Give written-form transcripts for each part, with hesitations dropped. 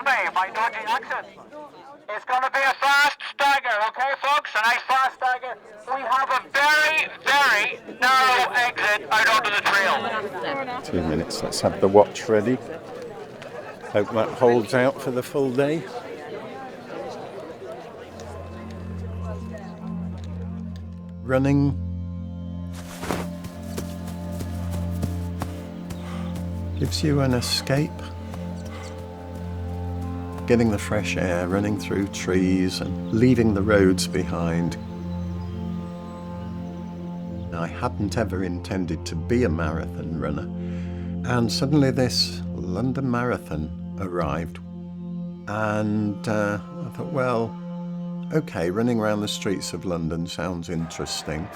me, my dodgy accent. It's going to be a fast stagger, okay, folks? A nice fast stagger. We have a very, very narrow exit out onto the trail. 2 minutes, let's have the watch ready. Hope that holds out for the full day. Running gives you an escape. Getting the fresh air, running through trees and leaving the roads behind. I hadn't ever intended to be a marathon runner, and suddenly this London Marathon arrived, and I thought, well, okay, running around the streets of London sounds interesting.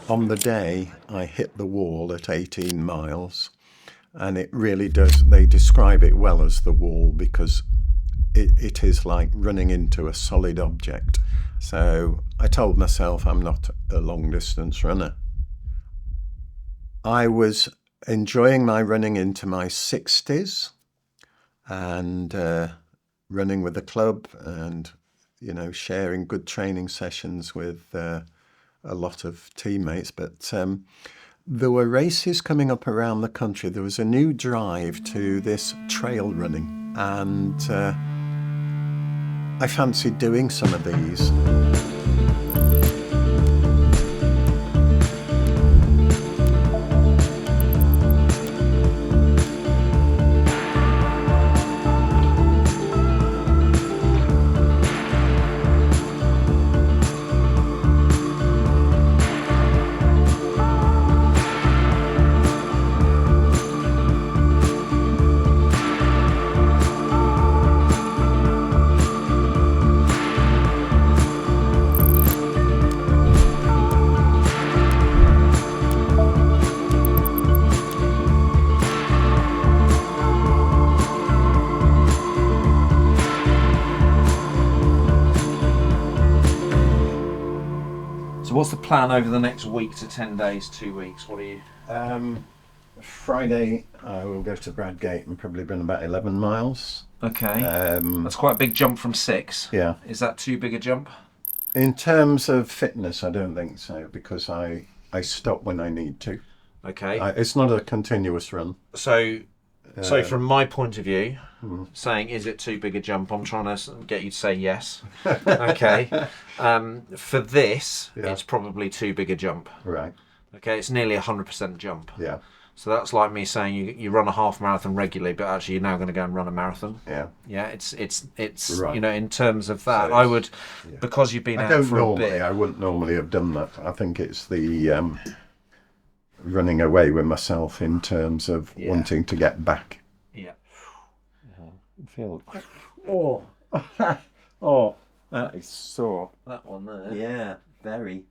On the day, I hit the wall at 18 miles. And it really does, they describe it well as the wall, because it is like running into a solid object. So I told myself I'm not a long distance runner. I was enjoying my running into my 60s and running with the club and, you know, sharing good training sessions with a lot of teammates. But there were races coming up around the country. There was a new drive to this trail running, and I fancied doing some of these. What's the plan over the next week to 10 days, 2 weeks? What are you? Friday, I will go to Bradgate and probably run about 11 miles. Okay. That's quite a big jump from 6. Yeah. Is that too big a jump? In terms of fitness, I don't think so, because I stop when I need to. Okay. It's not a continuous run. So from my point of view, saying is it too big a jump, I'm trying to get you to say yes. Okay. For this, it's probably too big a jump. Right. Okay, it's nearly 100% jump. Yeah. So that's like me saying you run a half marathon regularly, but actually you're now going to go and run a marathon. Yeah. Yeah, it's right. You know, in terms of that, So I would, because you've been out for a bit. I wouldn't normally have done that. I think it's the running away with myself in terms of wanting to get back. Yeah. Feel. Oh, oh, that is sore. That one there. Yeah, very.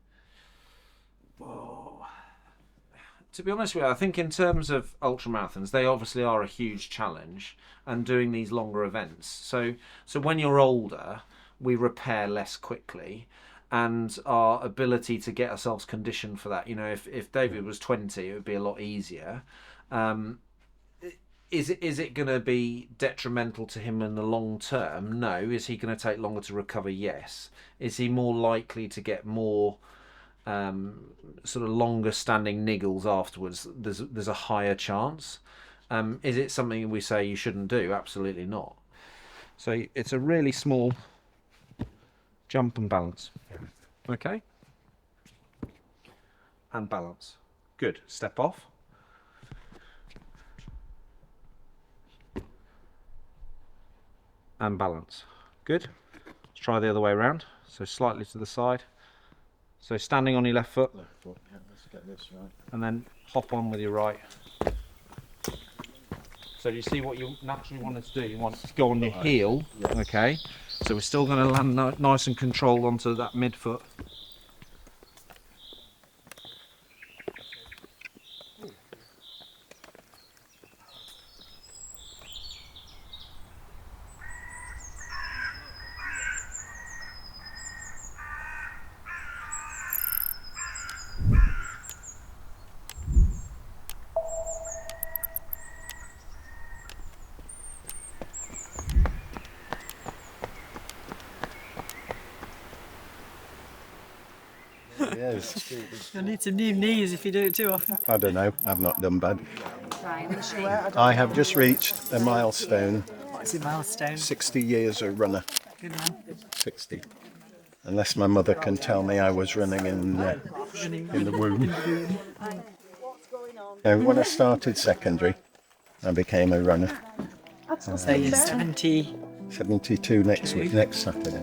Oh. To be honest with you, I think in terms of ultramarathons, they obviously are a huge challenge, and doing these longer events. So when you're older, we repair less quickly, and our ability to get ourselves conditioned for that. You know, if David was 20, it would be a lot easier. Is it going to be detrimental to him in the long term? No. Is he going to take longer to recover? Yes. Is he more likely to get more sort of longer standing niggles afterwards? There's a higher chance. Is it something we say you shouldn't do? Absolutely not. So it's a really small jump and balance. Okay. And balance. Good. Step off. And balance. Good. Let's try the other way around. So slightly to the side. So standing on your left foot. Left foot, yeah, let's get this right. And then hop on with your right. So you see what you naturally want to do? You want to go on your heel. Yeah. Okay. So we're still going to land nice and controlled onto that midfoot. is. You'll need some new knees if you do it too often. I don't know. I've not done bad. I have just reached a milestone. What's your milestone? 60 years a runner. Good man. 60. Unless my mother can tell me I was running in the womb. Now, when I started secondary, I became a runner. So you're 70. 72 next Saturday.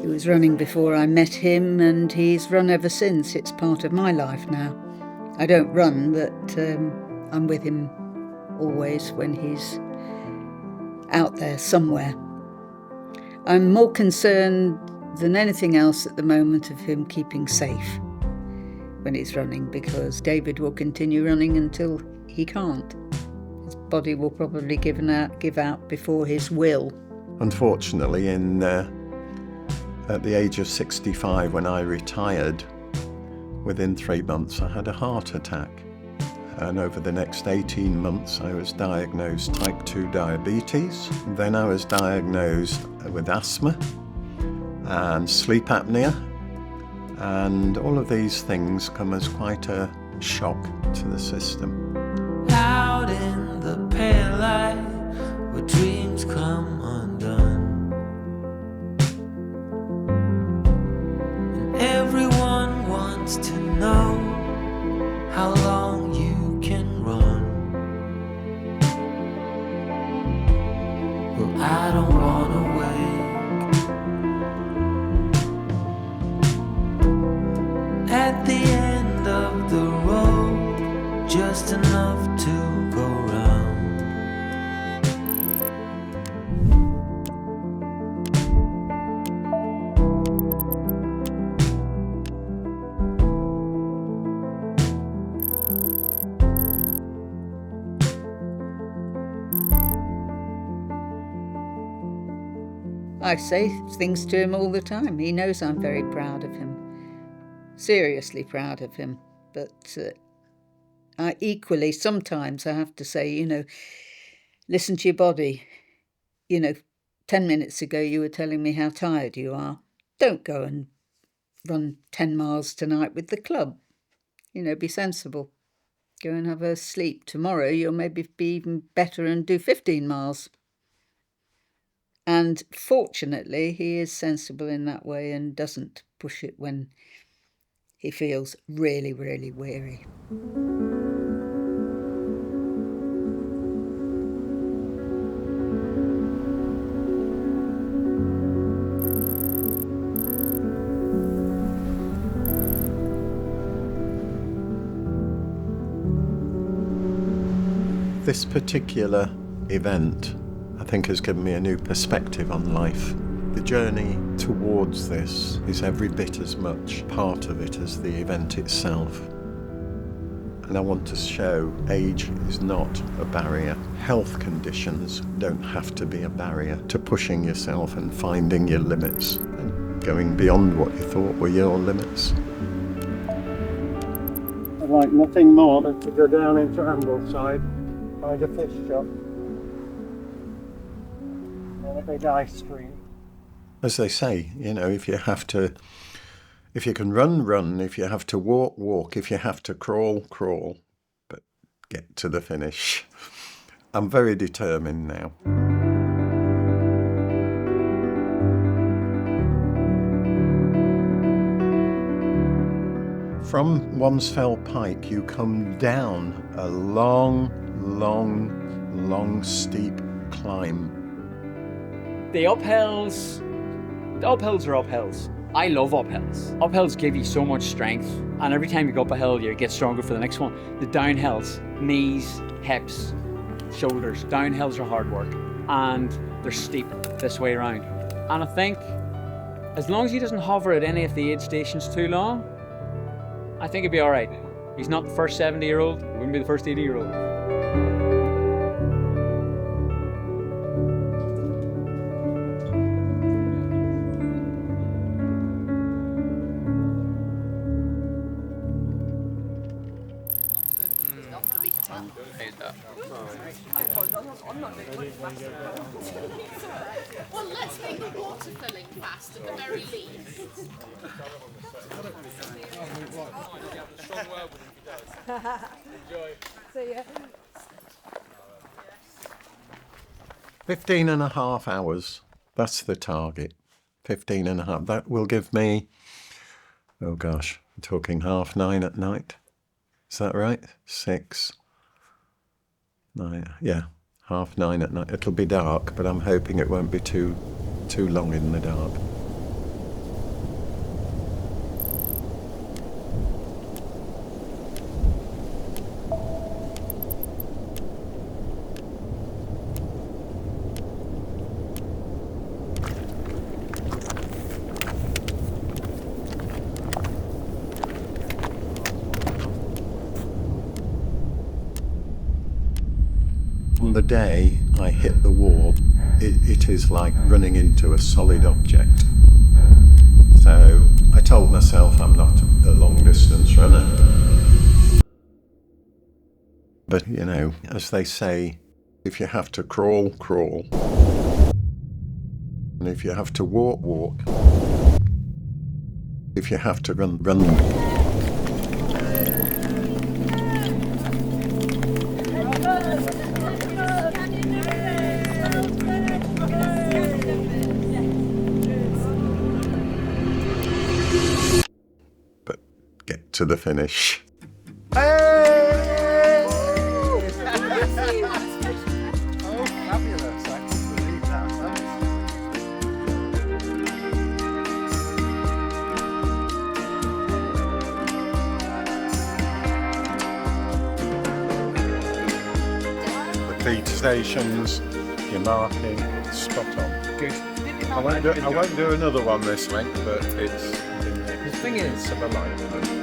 He was running before I met him, and he's run ever since. It's part of my life now. I don't run, but I'm with him always when he's out there somewhere. I'm more concerned than anything else at the moment of him keeping safe when he's running, because David will continue running until he can't. His body will probably give out before his will. Unfortunately, at the age of 65, when I retired, within 3 months I had a heart attack. And over the next 18 months I was diagnosed type 2 diabetes. Then I was diagnosed with asthma and sleep apnea. And all of these things come as quite a shock to the system. Out in the pale light, where dreams come undone, and everyone wants to know how long you can run. Well, I don't wanna wait at the end of the road, just enough to go round. I say things to him all the time. He knows I'm very proud of him. Seriously proud of him. But I equally, sometimes I have to say, listen to your body. 10 minutes ago you were telling me how tired you are. Don't go and run 10 miles tonight with the club. Be sensible. Go and have a sleep. Tomorrow you'll maybe be even better and do 15 miles. And fortunately, he is sensible in that way and doesn't push it when he feels really, really weary. This particular event, I think, has given me a new perspective on life. The journey towards this is every bit as much part of it as the event itself. And I want to show age is not a barrier. Health conditions don't have to be a barrier to pushing yourself and finding your limits and going beyond what you thought were your limits. I'd like nothing more than to go down into Ambleside, find a fish shop, and a big ice cream. As they say, if you can run, if you have to walk, if you have to crawl, but get to the finish. I'm very determined now. From Wansfell Pike, you come down a long steep climb. The uphills are uphills. I love uphills. Uphills give you so much strength, and every time you go up a hill, you get stronger for the next one. The downhills, knees, hips, shoulders. Downhills are hard work, and they're steep this way around. And I think, as long as he doesn't hover at any of the aid stations too long, I think he'll be all right. He's not the first 70-year-old, wouldn't be the first 80-year-old. Well, let's make the water filling fast at the very least. See ya. 15.5 hours. That's the target. 15.5. That will give me, oh gosh, I'm talking 9:30 at night. Is that right? 6, 9, yeah, 9:30 at night. It'll be dark, but I'm hoping it won't be too long in the dark. On the day I hit the wall, it is like running into a solid object. So I told myself I'm not a long distance runner. But you know, as they say, if you have to crawl, crawl. And if you have to walk, walk. If you have to run, run. To the finish. Hey! Oh, fabulous. I can believe that. The feed stations, your marking, spot on. Good. I won't do another one this length, but it's The thing is, of a life.